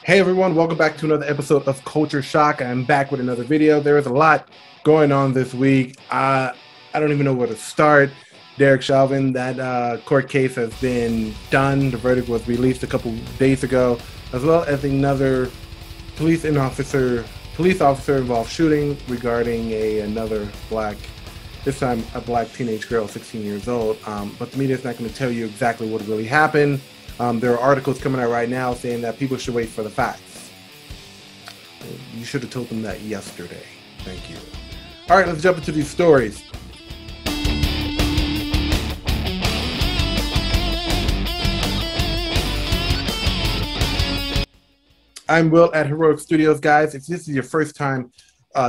Hey everyone, welcome back to another episode of Culture Shock. I'm back with another video. There is a lot going on this week. I don't even know where to start. Derek Chauvin, that court case has been done. The verdict was released a couple days ago, as well as another police officer involved shooting regarding another black, this time a black teenage girl, 16 years old. But the media is not going to tell you exactly what really happened. There are articles coming out right now saying that people should wait for the facts. You should have told them that yesterday. Thank you. All right, let's jump into these stories. I'm Will at Heroic Studios, guys. If this is your first time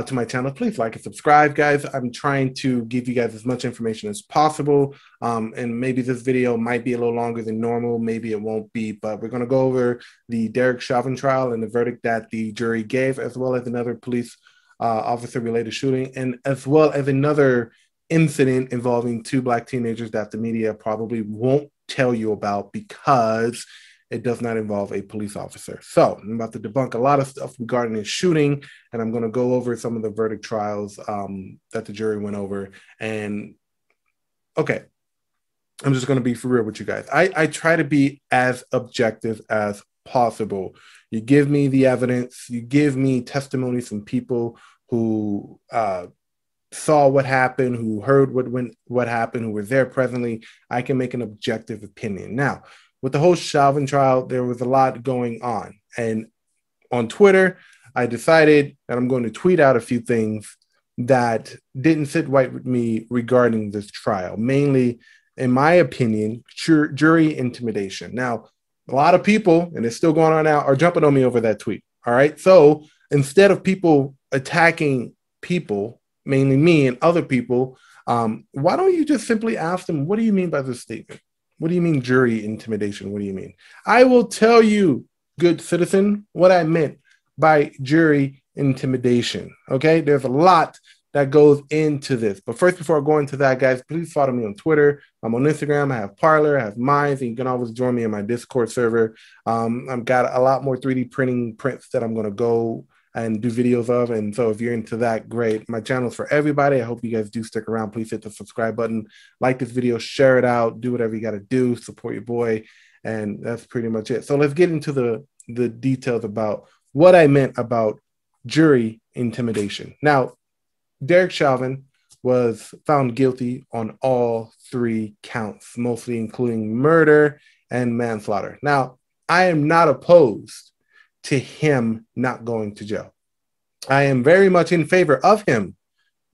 to my channel, please like and subscribe, guys. I'm trying to give you guys as much information as possible, and maybe this video might be a little longer than normal, maybe it won't be, but we're going to go over the Derek Chauvin trial and the verdict that the jury gave, as well as another police officer related shooting, and as well as another incident involving two black teenagers that the media probably won't tell you about because it does not involve a police officer. So I'm about to debunk a lot of stuff regarding this shooting, and I'm going to go over some of the verdict trials that the jury went over. And okay, I'm just going to be for real with you guys. I try to be as objective as possible. You give me the evidence, you give me testimonies from people who saw what happened, who heard what happened, who were there presently. I can make an objective opinion. Now, with the whole Chauvin trial, there was a lot going on. And on Twitter, I decided that I'm going to tweet out a few things that didn't sit right with me regarding this trial. Mainly, in my opinion, jury intimidation. Now, a lot of people, and it's still going on now, are jumping on me over that tweet. All right. So instead of people attacking people, mainly me and other people, why don't you just simply ask them, what do you mean by this statement? What do you mean jury intimidation? What do you mean? I will tell you, good citizen, what I meant by jury intimidation. Okay, there's a lot that goes into this. But first, before I go into that, guys, please follow me on Twitter. I'm on Instagram. I have Parler. I have Minds, and you can always join me in my Discord server. I've got a lot more 3D printing prints that I'm going to go and do videos of. And so if you're into that, great. My channel's for everybody. I hope you guys do stick around. Please hit the subscribe button, like this video, share it out, do whatever you got to do, support your boy. And that's pretty much it. So let's get into the details about what I meant about jury intimidation. Now, Derek Chauvin was found guilty on all three counts, mostly including murder and manslaughter. Now, I am not opposed to him not going to jail. I am very much in favor of him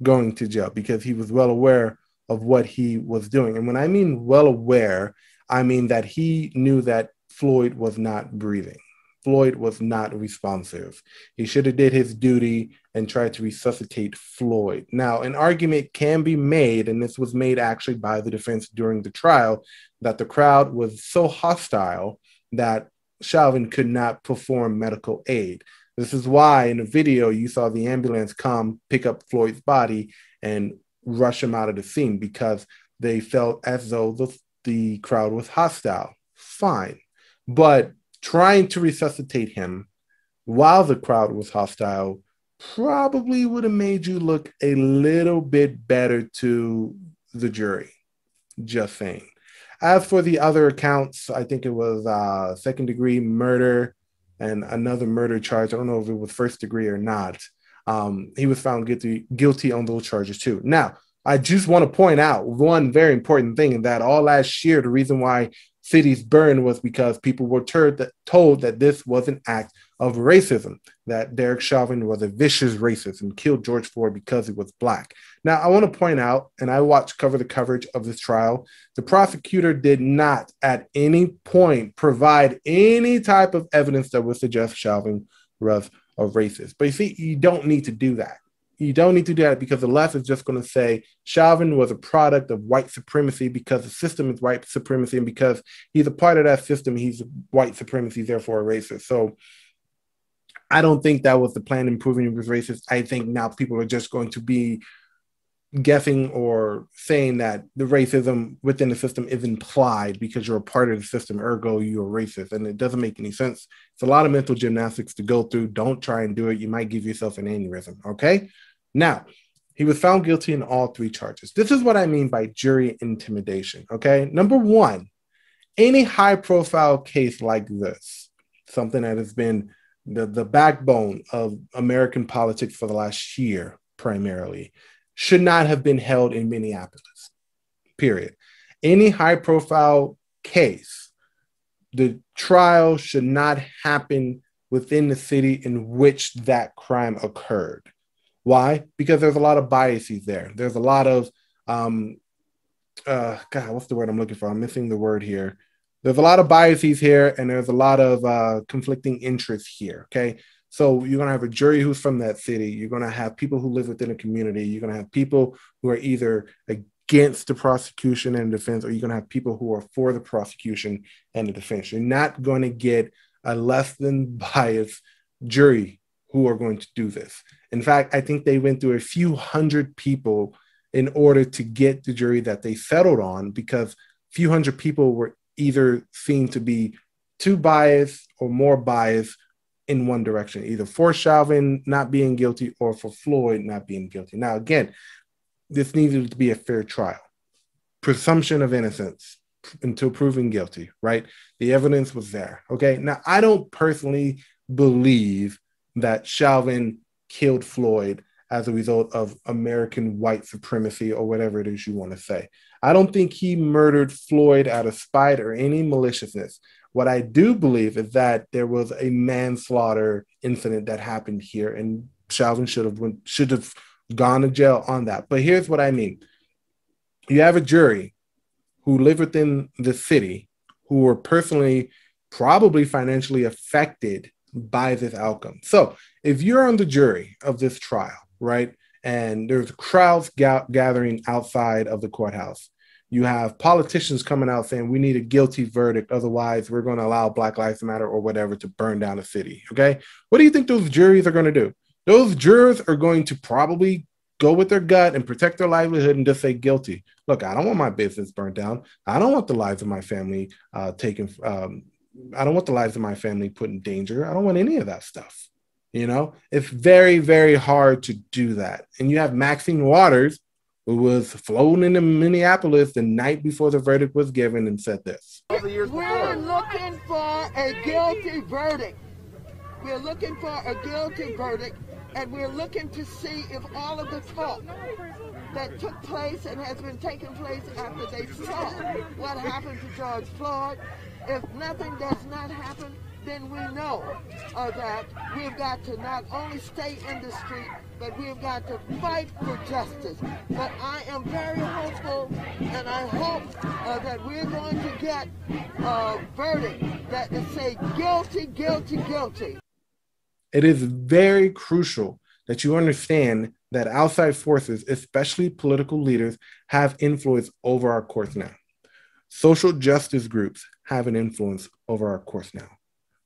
going to jail because he was well aware of what he was doing. And when I mean well aware, I mean that he knew that Floyd was not breathing. Floyd was not responsive. He should have did his duty and tried to resuscitate Floyd. Now, an argument can be made, and this was made actually by the defense during the trial, that the crowd was so hostile that Chauvin could not perform medical aid. This is why in the video you saw the ambulance come pick up Floyd's body and rush him out of the scene, because they felt as though the crowd was hostile. Fine. But trying to resuscitate him while the crowd was hostile probably would have made you look a little bit better to the jury. Just saying. As for the other accounts, I think it was second-degree murder and another murder charge. I don't know if it was first degree or not. He was found guilty on those charges too. Now, I just want to point out one very important thing, in that all last year, the reason why cities burned was because people were told that this was an act of racism, that Derek Chauvin was a vicious racist and killed George Floyd because he was black. Now, I want to point out, and I watched the coverage of this trial, the prosecutor did not at any point provide any type of evidence that would suggest Chauvin was a racist. But you see, you don't need to do that. You don't need to do that, because the left is just going to say Chauvin was a product of white supremacy because the system is white supremacy, and because he's a part of that system, he's white supremacy, therefore a racist. So I don't think that was the plan in proving he was racist. I think now people are just going to be guessing or saying that the racism within the system is implied because you're a part of the system, ergo you're racist. And it doesn't make any sense. It's a lot of mental gymnastics to go through. Don't try and do it. You might give yourself an aneurysm. Okay. Now, he was found guilty in all three charges. This is what I mean by jury intimidation. Okay. Number one, any high profile case like this, something that has been the backbone of American politics for the last year primarily, should not have been held in Minneapolis, period. Any high profile case, the trial should not happen within the city in which that crime occurred. Why? Because there's a lot of biases there. There's a lot of, God, what's the word I'm looking for? I'm missing the word here. There's a lot of biases here, and there's a lot of conflicting interests here, okay? So you're going to have a jury who's from that city. You're going to have people who live within a community. You're going to have people who are either against the prosecution and defense, or you're going to have people who are for the prosecution and the defense. You're not going to get a less than biased jury who are going to do this. In fact, I think they went through a few hundred people in order to get the jury that they settled on, because a few hundred people were either seen to be too biased or more biased in one direction, either for Chauvin not being guilty or for Floyd not being guilty. Now, again, this needed to be a fair trial. Presumption of innocence until proven guilty, right? The evidence was there, okay? Now, I don't personally believe that Chauvin killed Floyd as a result of American white supremacy or whatever it is you want to say. I don't think he murdered Floyd out of spite or any maliciousness. What I do believe is that there was a manslaughter incident that happened here, and Chauvin should have gone to jail on that. But here's what I mean. You have a jury who live within the city who were personally, probably financially affected by this outcome. So if you're on the jury of this trial, right, and there's crowds gathering outside of the courthouse, you have politicians coming out saying we need a guilty verdict, otherwise we're going to allow Black Lives Matter or whatever to burn down the city, okay? What do you think those juries are going to do? Those jurors are going to probably go with their gut and protect their livelihood and just say guilty. Look, I don't want my business burned down. I don't want the lives of my family taken. I don't want the lives of my family put in danger. I don't want any of that stuff. You know, it's very, very hard to do that. And you have Maxine Waters, who was flown into Minneapolis the night before the verdict was given, and said this. We're looking for a guilty verdict. We're looking for a guilty verdict, and we're looking to see if all of the talk that took place and has been taking place after they saw what happened to George Floyd, if nothing does not happen, then we know that we've got to not only stay in the street, but we've got to fight for justice. But I am very hopeful, and I hope that we're going to get a verdict that will say guilty, guilty, guilty. It is very crucial that you understand that outside forces, especially political leaders, have influence over our courts now. Social justice groups have an influence over our courts now.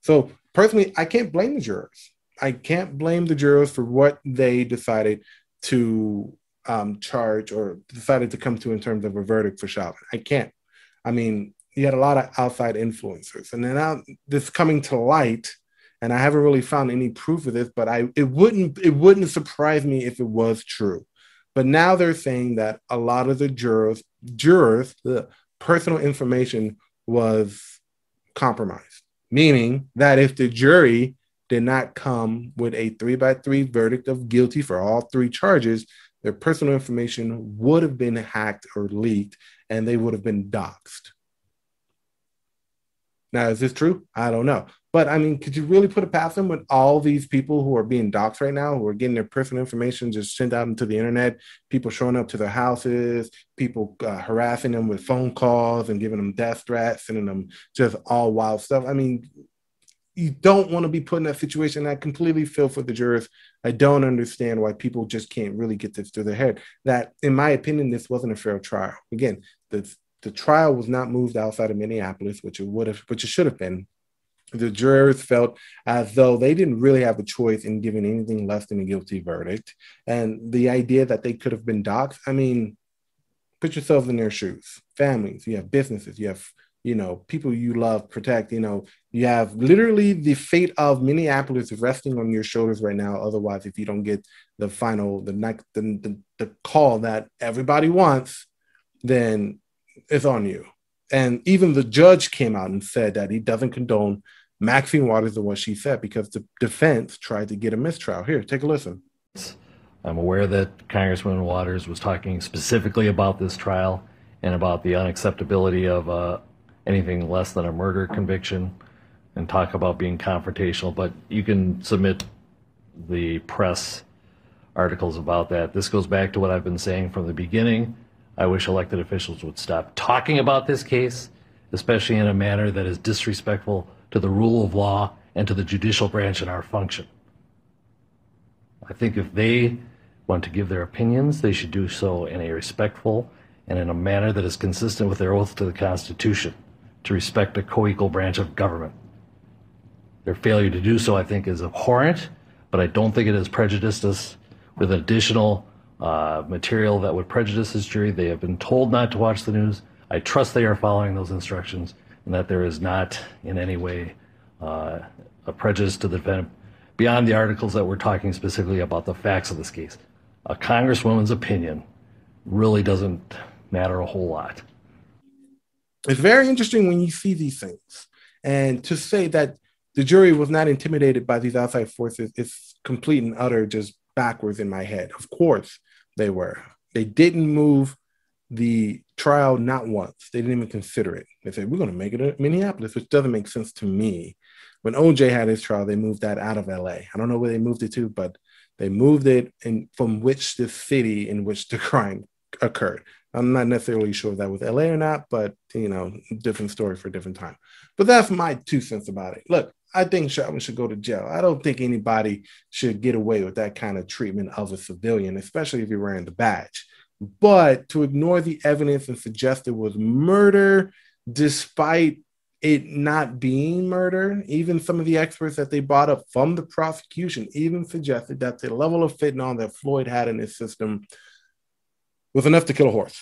So personally, I can't blame the jurors. I can't blame the jurors for what they decided to charge or decided to come to in terms of a verdict for Chauvin. I can't. I mean, you had a lot of outside influencers, and then now this coming to light, and I haven't really found any proof of this, but it wouldn't surprise me if it was true. But now they're saying that a lot of the jurors, the personal information was compromised, meaning that if the jury did not come with a 3-by-3 verdict of guilty for all three charges, their personal information would have been hacked or leaked, and they would have been doxxed. Now, is this true? I don't know. But I mean, could you really put it past them with all these people who are being doxxed right now, who are getting their personal information just sent out into the internet, people showing up to their houses, people harassing them with phone calls and giving them death threats, sending them just all wild stuff? I mean, you don't want to be put in that situation. I completely feel for the jurors. I don't understand why people just can't really get this through their head. That, in my opinion, this wasn't a fair trial. Again, the trial was not moved outside of Minneapolis, which it should have been. The jurors felt as though they didn't really have a choice in giving anything less than a guilty verdict. And the idea that they could have been doxxed, I mean, put yourselves in their shoes. Families, you have businesses, you have, people you love, protect, you have literally the fate of Minneapolis resting on your shoulders right now. Otherwise, if you don't get the final, the call that everybody wants, then it's on you. And even the judge came out and said that he doesn't condone Maxine Waters and what she said because the defense tried to get a mistrial. Here, take a listen. I'm aware that Congresswoman Waters was talking specifically about this trial and about the unacceptability of anything less than a murder conviction and talk about being confrontational, but you can submit the press articles about that. This goes back to what I've been saying from the beginning. I wish elected officials would stop talking about this case, especially in a manner that is disrespectful to the rule of law and to the judicial branch and our function. I think if they want to give their opinions, they should do so in a respectful and in a manner that is consistent with their oath to the Constitution, to respect a co-equal branch of government. Their failure to do so, I think, is abhorrent, but I don't think it has prejudiced us with additional material that would prejudice this jury. They have been told not to watch the news. I trust they are following those instructions and that there is not in any way a prejudice to the defendant beyond the articles that we're talking specifically about the facts of this case. A congresswoman's opinion really doesn't matter a whole lot. It's very interesting when you see these things. And to say that the jury was not intimidated by these outside forces is complete and utter just backwards in my head. Of course they were. They didn't move the trial not once. They didn't even consider it. They said, we're going to make it in Minneapolis, which doesn't make sense to me. When OJ had his trial, they moved that out of LA. I don't know where they moved it to, but they moved it from which the city in which the crime occurred. I'm not necessarily sure if that was LA or not, but, different story for a different time. But that's my 2 cents about it. Look, I think Chauvin should go to jail. I don't think anybody should get away with that kind of treatment of a civilian, especially if you're wearing the badge. But to ignore the evidence and suggest it was murder, despite it not being murder, even some of the experts that they brought up from the prosecution even suggested that the level of fentanyl that Floyd had in his system was enough to kill a horse,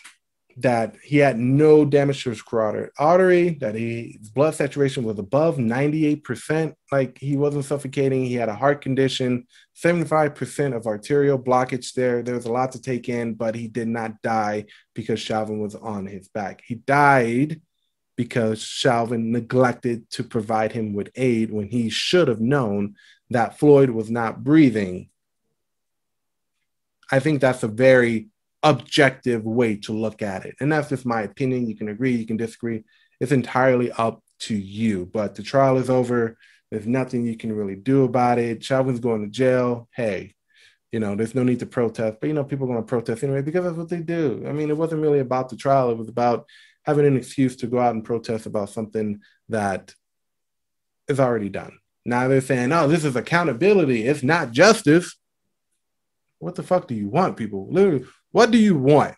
that he had no damage to his carotid artery, that his blood saturation was above 98%, like he wasn't suffocating, he had a heart condition, 75% of arterial blockage there. There was a lot to take in, but he did not die because Chauvin was on his back. He died because Chauvin neglected to provide him with aid when he should have known that Floyd was not breathing. I think that's a very objective way to look at it. And that's just my opinion. You can agree, you can disagree. It's entirely up to you. But the trial is over. There's nothing you can really do about it. Chauvin's going to jail. Hey, there's no need to protest. But, people are going to protest anyway because that's what they do. I mean, it wasn't really about the trial. It was about having an excuse to go out and protest about something that is already done. Now they're saying, oh, this is accountability. It's not justice. What the fuck do you want, people? Literally, what do you want?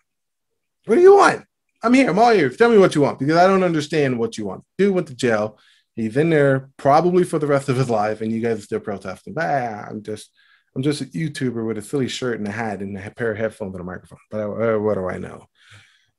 What do you want? I'm here. I'm all ears. Tell me what you want, because I don't understand what you want. Dude went to jail. He's in there probably for the rest of his life, and you guys are still protesting. But I'm just a YouTuber with a silly shirt and a hat and a pair of headphones and a microphone. But what do I know?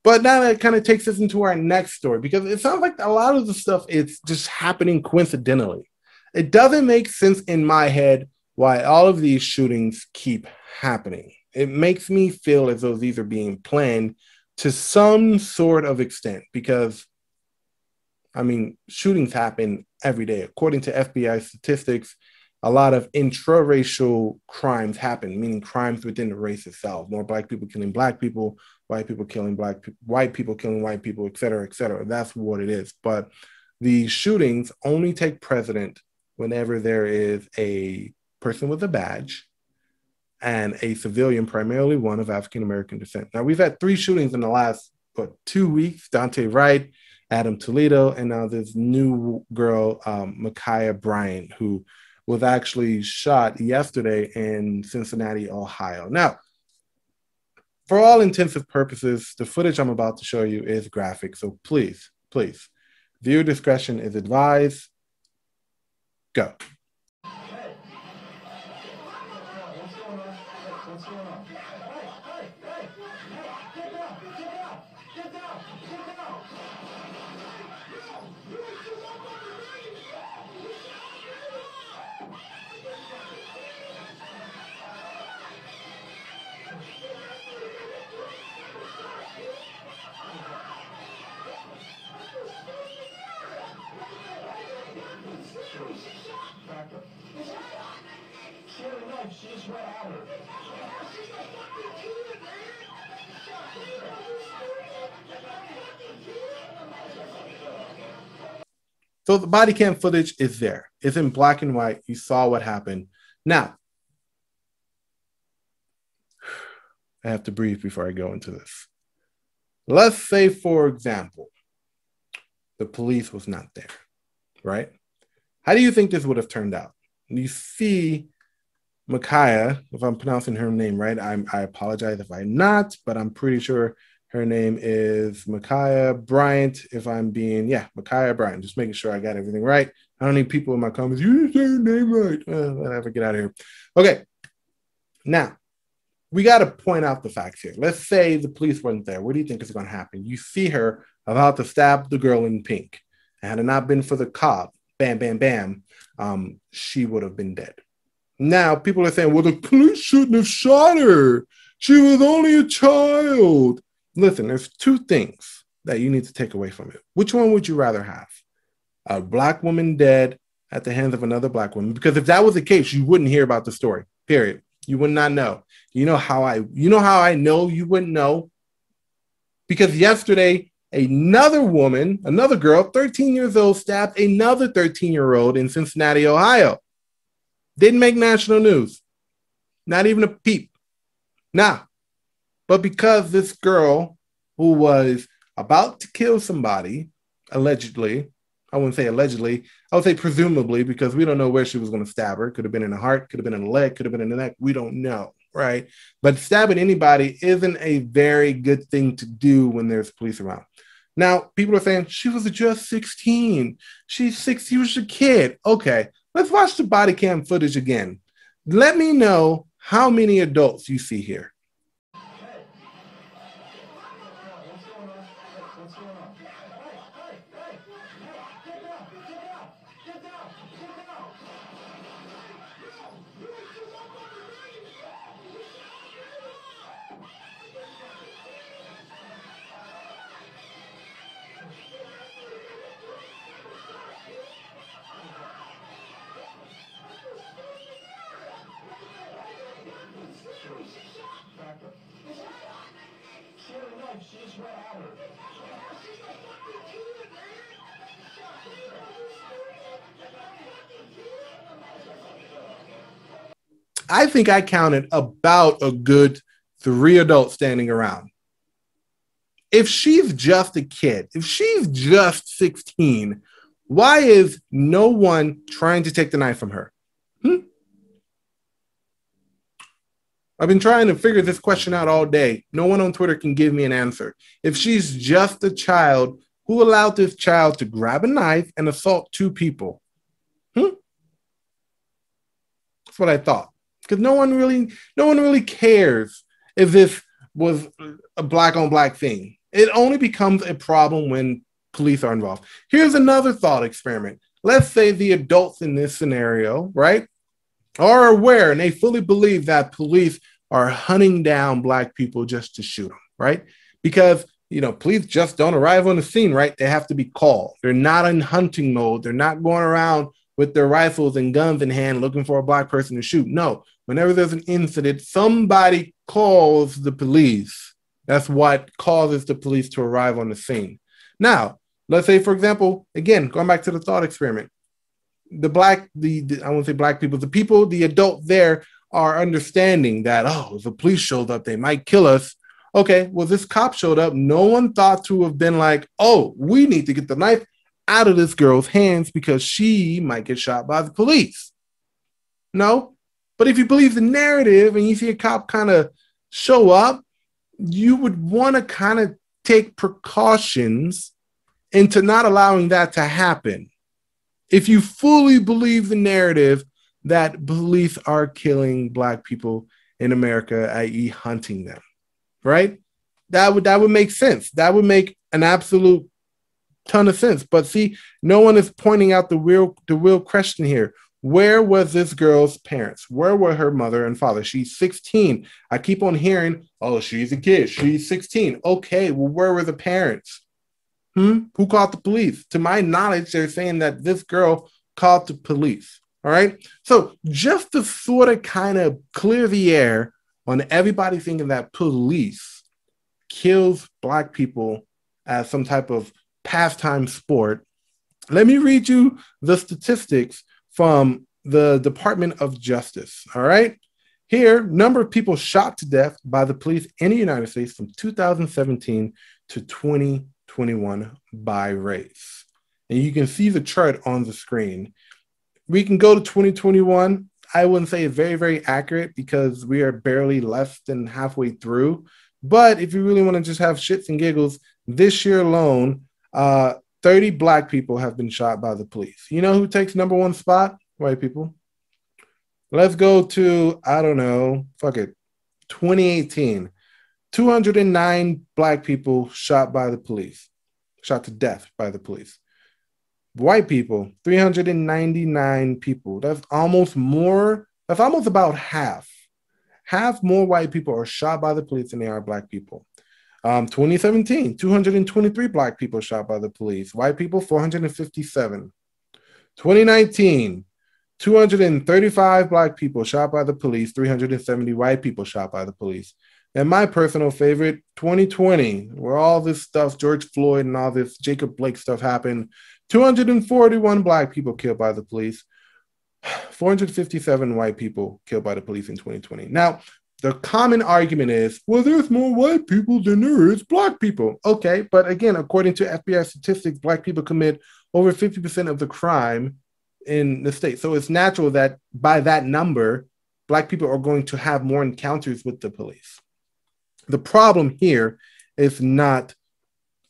But now that kind of takes us into our next story, because it sounds like a lot of the stuff is just happening coincidentally. It doesn't make sense in my head why all of these shootings keep happening. It makes me feel as though these are being planned to some sort of extent, because, shootings happen every day. According to FBI statistics, a lot of intraracial crimes happen, meaning crimes within the race itself. More black people killing black people, white people killing white people killing white people, et cetera, et cetera. That's what it is. But the shootings only take precedent whenever there is a person with a badge and a civilian, primarily one of African-American descent. Now, we've had 3 shootings in the last, 2 weeks, Dante Wright, Adam Toledo, and now this new girl, Ma'Khia Bryant, who was actually shot yesterday in Cincinnati, Ohio. Now, for all intensive purposes, the footage I'm about to show you is graphic, so please, viewer discretion is advised. Go. So the body cam footage is there. It's in black and white. You saw what happened. Now, I have to breathe before I go into this. Let's say, for example, the police was not there, right? How do you think this would have turned out? You see Micaiah, if I'm pronouncing her name right, I apologize if I'm not, but I'm pretty sure her name is Micaiah Bryant. If I'm being, Micaiah Bryant, just making sure I got everything right. I don't need people in my comments, you didn't say your name right. Whatever, get out of here. Okay, now, we got to point out the facts here. Let's say the police weren't there. What do you think is going to happen? You see her about to stab the girl in pink. And had it not been for the cop, bam, bam, bam, she would have been dead. Now, people are saying, well, the police shouldn't have shot her. She was only a child. Listen, there's two things that you need to take away from it. Which one would you rather have? A black woman dead at the hands of another black woman? Because if that was the case, you wouldn't hear about the story, period. You would not know. You know how I know you wouldn't know? Because yesterday, another woman, another girl, 13 years old, stabbed another 13-year-old in Cincinnati, Ohio. Didn't make national news. Not even a peep. Nah. But because this girl who was about to kill somebody, allegedly, I wouldn't say allegedly, I would say presumably, because we don't know where she was going to stab her. Could have been in the heart, could have been in the leg, could have been in the neck. We don't know, right? But stabbing anybody isn't a very good thing to do when there's police around. Now, people are saying, she was just 16. She's 6, she was a kid. Okay, let's watch the body cam footage again. Let me know how many adults you see here. I think I counted about a good 3 adults standing around. If she's just a kid, if she's just 16, why is no one trying to take the knife from her? I've been trying to figure this question out all day. No one on Twitter can give me an answer. If she's just a child, who allowed this child to grab a knife and assault 2 people? That's what I thought. Because no one really cares if this was a black on black thing. It only becomes a problem when police are involved. Here's another thought experiment. Let's say the adults in this scenario, right, are aware and they fully believe that police are hunting down black people just to shoot them, right? Because, police just don't arrive on the scene, right? They have to be called. They're not in hunting mode. They're not going around with their rifles and guns in hand looking for a black person to shoot. No, whenever there's an incident, somebody calls the police. That's what causes the police to arrive on the scene. Now, let's say, for example, again, going back to the thought experiment, I won't say black people, the adult there are understanding that, if the police showed up, they might kill us. Okay, well, this cop showed up. No one thought to have been like, we need to get the knife out of this girl's hands because she might get shot by the police. No, but if you believe the narrative and you see a cop kind of show up, you would want to kind of take precautions into not allowing that to happen. if you fully believe the narrative that police are killing Black people in America, i.e., hunting them, right? That would make sense. That would make an absolute ton of sense. But see, no one is pointing out the real question here. Where was this girl's parents? Where were her mother and father? She's 16. I keep on hearing, oh, she's a kid. She's 16. Okay, well, where were the parents? Who called the police? To my knowledge, they're saying that this girl called the police. All right. So just to sort of kind of clear the air on everybody thinking that police kills Black people as some type of pastime sport, let me read you the statistics from the Department of Justice. All right. Here, number of people shot to death by the police in the United States from 2017 to 2021 by race. And you can see the chart on the screen. We can go to 2021. I wouldn't say it's very, very accurate because we are barely less than halfway through. But if you really want to just have shits and giggles, this year alone, 30 Black people have been shot by the police. You know who takes number one spot? White people. Let's go to, I don't know, 2018. 209 Black people shot by the police, shot to death by the police. White people, 399 people. That's almost about half. Half more white people are shot by the police than they are Black people. 2017, 223 Black people shot by the police. White people, 457. 2019, 235 Black people shot by the police, 370 white people shot by the police. And my personal favorite, 2020, where all this stuff, George Floyd and all this Jacob Blake stuff happened, 241 Black people killed by the police, 457 white people killed by the police in 2020. Now, the common argument is, well, there's more white people than there is Black people. Okay, but again, according to FBI statistics, Black people commit over 50% of the crime in the state. So it's natural that by that number, Black people are going to have more encounters with the police. The problem here is not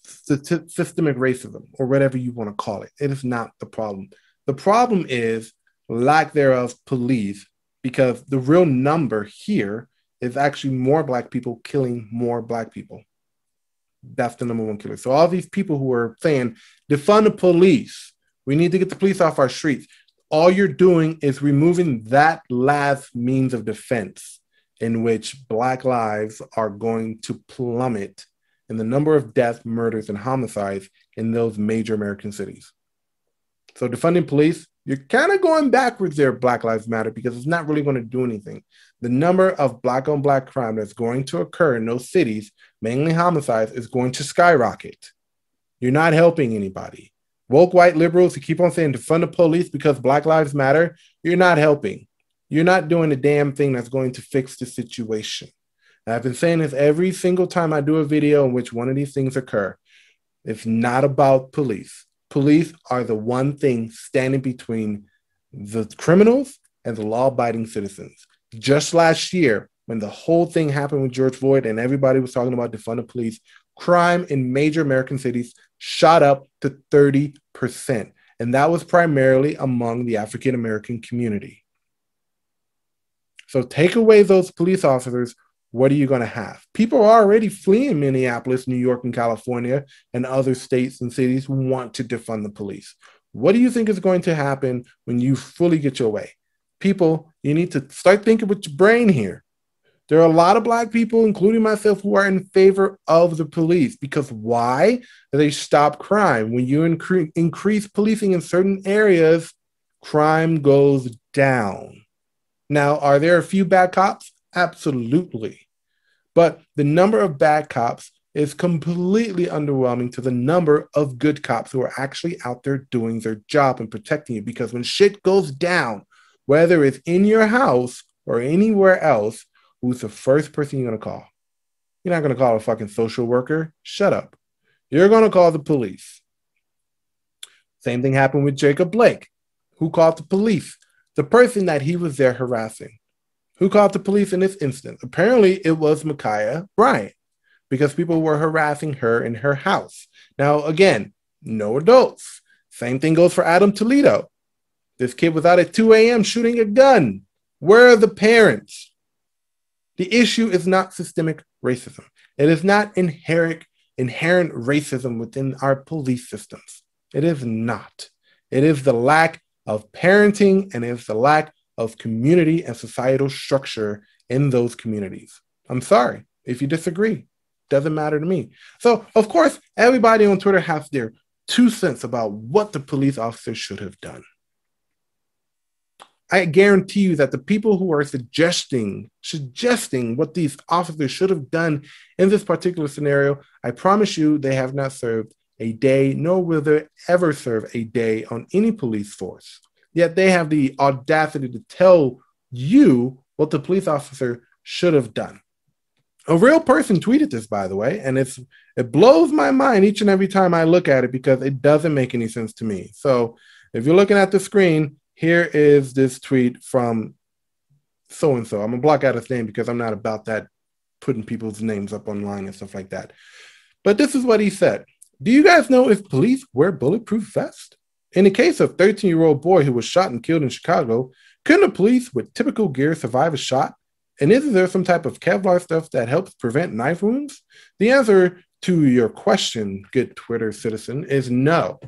systemic racism or whatever you want to call it. It is not the problem. The problem is lack thereof police, because the real number here is actually more Black people killing more Black people. That's the number one killer. So all these people who are saying, defund the police, we need to get the police off our streets, all you're doing is removing that last means of defense in which Black lives are going to plummet in the number of deaths, murders, and homicides in those major American cities. So defunding police, you're kind of going backwards there, Black Lives Matter, because it's not really going to do anything. The number of Black on Black crime that's going to occur in those cities, mainly homicides, is going to skyrocket. You're not helping anybody. Woke white liberals who keep on saying defund the police because Black Lives Matter, you're not helping. You're not doing the damn thing that's going to fix the situation. And I've been saying this every single time I do a video in which one of these things occur. It's not about police. Police are the one thing standing between the criminals and the law-abiding citizens. Just last year, when the whole thing happened with George Floyd and everybody was talking about defund the police, crime in major American cities shot up to 30%. And that was primarily among the African-American community. So take away those police officers, what are you going to have? People are already fleeing Minneapolis, New York, and California, and other states and cities who want to defund the police. What do you think is going to happen when you fully get your way? People, you need to start thinking with your brain here. There are a lot of Black people, including myself, who are in favor of the police. Because why? They stop crime. When you increase policing in certain areas, crime goes down. Now, are there a few bad cops? Absolutely. But the number of bad cops is completely underwhelming to the number of good cops who are actually out there doing their job and protecting you. Because when shit goes down, whether it's in your house or anywhere else, who's the first person you're going to call? You're not going to call a fucking social worker. Shut up. You're going to call the police. Same thing happened with Jacob Blake. Who called the police? The person that he was there harassing. Who called the police in this instance? Apparently, it was Ma'Khia Bryant, because people were harassing her in her house. Now, again, no adults. Same thing goes for Adam Toledo. This kid was out at 2 a.m. shooting a gun. Where are the parents? The issue is not systemic racism. It is not inherent racism within our police systems. It is not. It is the lack of parenting, and it is the lack of community and societal structure in those communities. I'm sorry if you disagree. Doesn't matter to me. So, of course, everybody on Twitter has their 2 cents about what the police officer should have done. I guarantee you that the people who are suggesting what these officers should have done in this particular scenario, I promise you they have not served a day, nor will they ever serve a day on any police force. Yet they have the audacity to tell you what the police officer should have done. A real person tweeted this, by the way, and it blows my mind each and every time I look at it because it doesn't make any sense to me. So if you're looking at the screen, here is this tweet from so-and-so. I'm going to block out his name because I'm not about that, putting people's names up online and stuff like that. But this is what he said. Do you guys know if police wear bulletproof vests? In the case of a 13-year-old boy who was shot and killed in Chicago, couldn't the police with typical gear survive a shot? And is there some type of Kevlar stuff that helps prevent knife wounds? The answer to your question, good Twitter citizen, is no.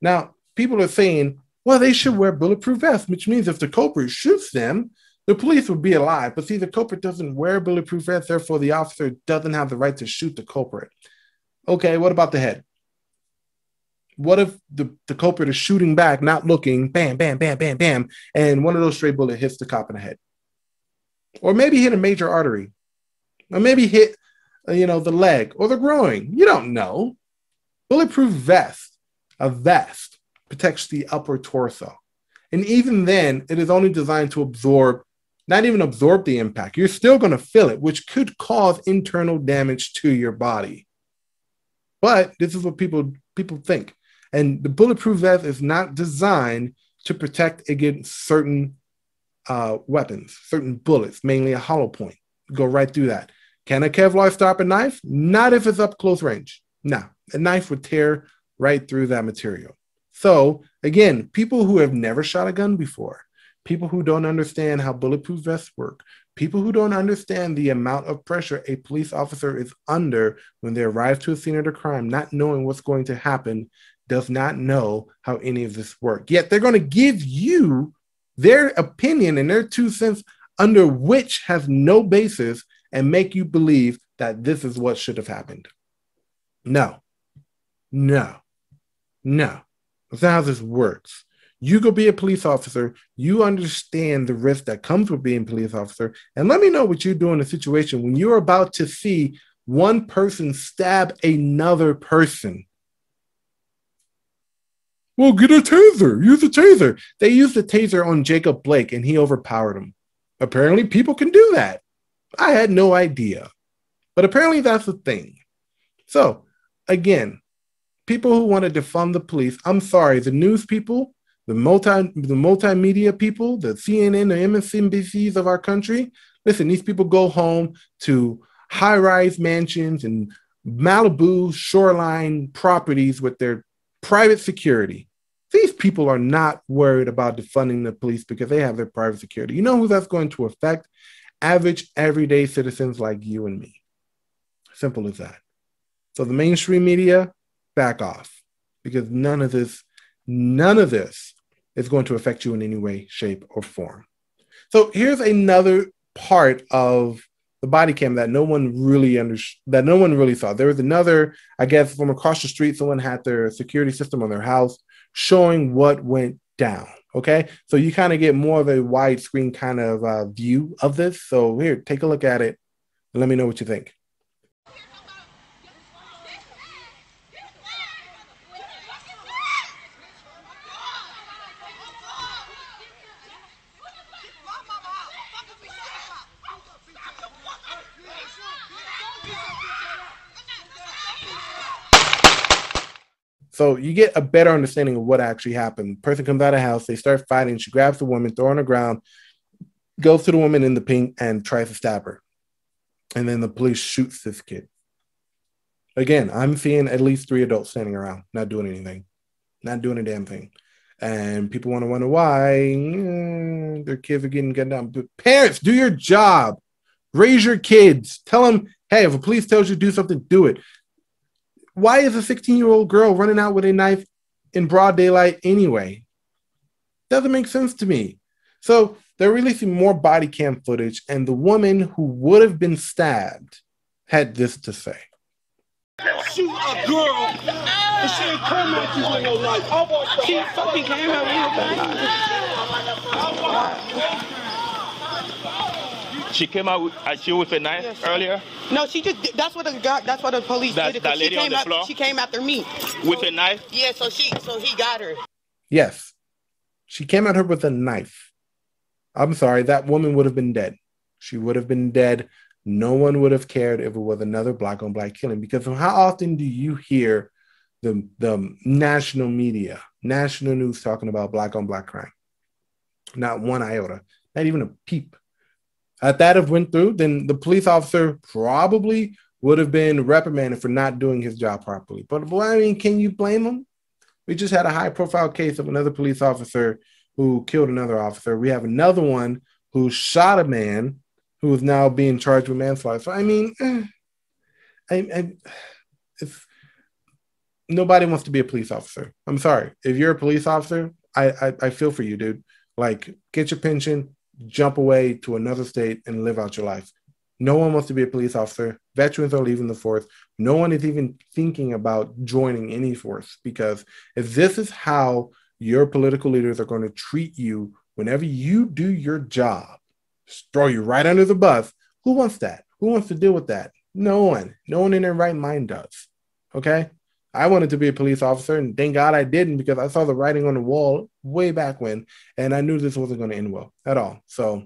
Now, people are saying, well, they should wear bulletproof vests, which means if the culprit shoots them, the police would be alive. But see, the culprit doesn't wear bulletproof vests, therefore the officer doesn't have the right to shoot the culprit. Okay, what about the head? What if the culprit is shooting back, not looking, bam, bam, bam, bam, bam, and one of those stray bullets hits the cop in the head? Or maybe hit a major artery. Or maybe hit, the leg or the groin. You don't know. Bulletproof vest, a vest, protects the upper torso. And even then, it is only designed to not even absorb the impact. You're still going to feel it, which could cause internal damage to your body. But this is what people think. And the bulletproof vest is not designed to protect against certain weapons, certain bullets, mainly a hollow point. Go right through that. Can a Kevlar stop a knife? Not if it's up close range. No, a knife would tear right through that material. So again, people who have never shot a gun before, people who don't understand how bulletproof vests work, people who don't understand the amount of pressure a police officer is under when they arrive to a scene of the crime, not knowing what's going to happen, does not know how any of this works. Yet they're going to give you their opinion and their 2 cents under which has no basis and make you believe that this is what should have happened. No. That's not how this works. You go be a police officer. You understand the risk that comes with being a police officer. And let me know what you do in a situation when you're about to see one person stab another person. Well, get a taser. Use a taser. They used a taser on Jacob Blake and he overpowered him. Apparently, people can do that. I had no idea. But apparently, that's the thing. So, again, people who want to defund the police, I'm sorry, the news people, the multimedia people, the CNN, the MSNBCs of our country, listen, these people go home to high-rise mansions and Malibu shoreline properties with their private security. These people are not worried about defunding the police because they have their private security. You know who that's going to affect? Average, everyday citizens like you and me. Simple as that. So the mainstream media, back off, because none of this is going to affect you in any way, shape, or form. So here's another part of the body cam that no one really saw. There was another, I guess, from across the street, someone had their security system on their house showing what went down. Okay, so you kind of get more of a widescreen kind of view of this. So here, take a look at it and let me know what you think. So you get a better understanding of what actually happened. The person comes out of the house, they start fighting. She grabs the woman, throws her on the ground, goes to the woman in the pink and tries to stab her. And then the police shoots this kid. Again, I'm seeing at least 3 adults standing around, not doing anything, not doing a damn thing. And people want to wonder why their kids are getting gunned down. But parents, do your job. Raise your kids. Tell them, hey, if a police tells you to do something, do it. Why is a 16-year-old girl running out with a knife in broad daylight anyway? Doesn't make sense to me. So they're releasing more body cam footage, and the woman who would have been stabbed had this to say. Shoot a girl, and she ain't come at you with no knife. She fucking came at me with a knife. She came out at you with a knife earlier? No, she just, that's what the police did. That lady on the floor? She came after me. With a knife? Yeah, so he got her. Yes. She came at her with a knife. I'm sorry, that woman would have been dead. She would have been dead. No one would have cared if it was another black on black killing, because how often do you hear the national media, national news talking about black on black crime? Not one iota, not even a peep. Had that have went through, then the police officer probably would have been reprimanded for not doing his job properly. But well, I mean, can you blame him? We just had a high profile case of another police officer who killed another officer. We have another one who shot a man who is now being charged with manslaughter. So, I mean, if nobody wants to be a police officer. I'm sorry. If you're a police officer, I feel for you, dude. Like, get your pension, jump away to another state, and live out your life. No one wants to be a police officer. Veterans are leaving the force. No one is even thinking about joining any force, because if this is how your political leaders are going to treat you whenever you do your job, throw you right under the bus. Who wants that? Who wants to deal with that? No one. No one in their right mind does. Okay? I wanted to be a police officer, and thank God I didn't, because I saw the writing on the wall way back when, and I knew this wasn't going to end well at all. So,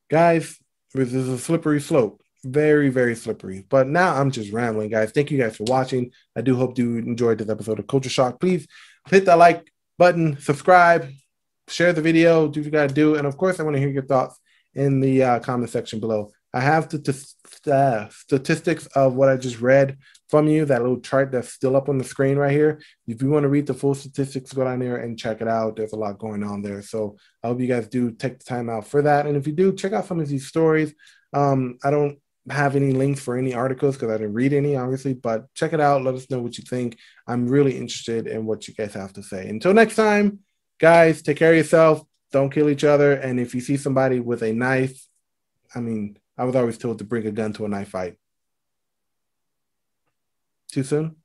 guys, this is a slippery slope. Very, very slippery. But now I'm just rambling, guys. Thank you guys for watching. I do hope you enjoyed this episode of Culture Shock. Please hit that like button, subscribe, share the video, do what you got to do. And of course, I want to hear your thoughts in the comment section below. I have the statistics of what I just read from you, that little chart that's still up on the screen right here. If you want to read the full statistics, go down there and check it out. There's a lot going on there. So I hope you guys do take the time out for that. And if you do, check out some of these stories. I don't have any links for any articles because I didn't read any, obviously, but check it out. Let us know what you think. I'm really interested in what you guys have to say. Until next time, guys, take care of yourself. Don't kill each other. And if you see somebody with a knife, I mean, I was always told to bring a gun to a knife fight. Too soon?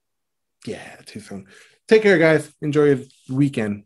Yeah, too soon. Take care, guys. Enjoy your weekend.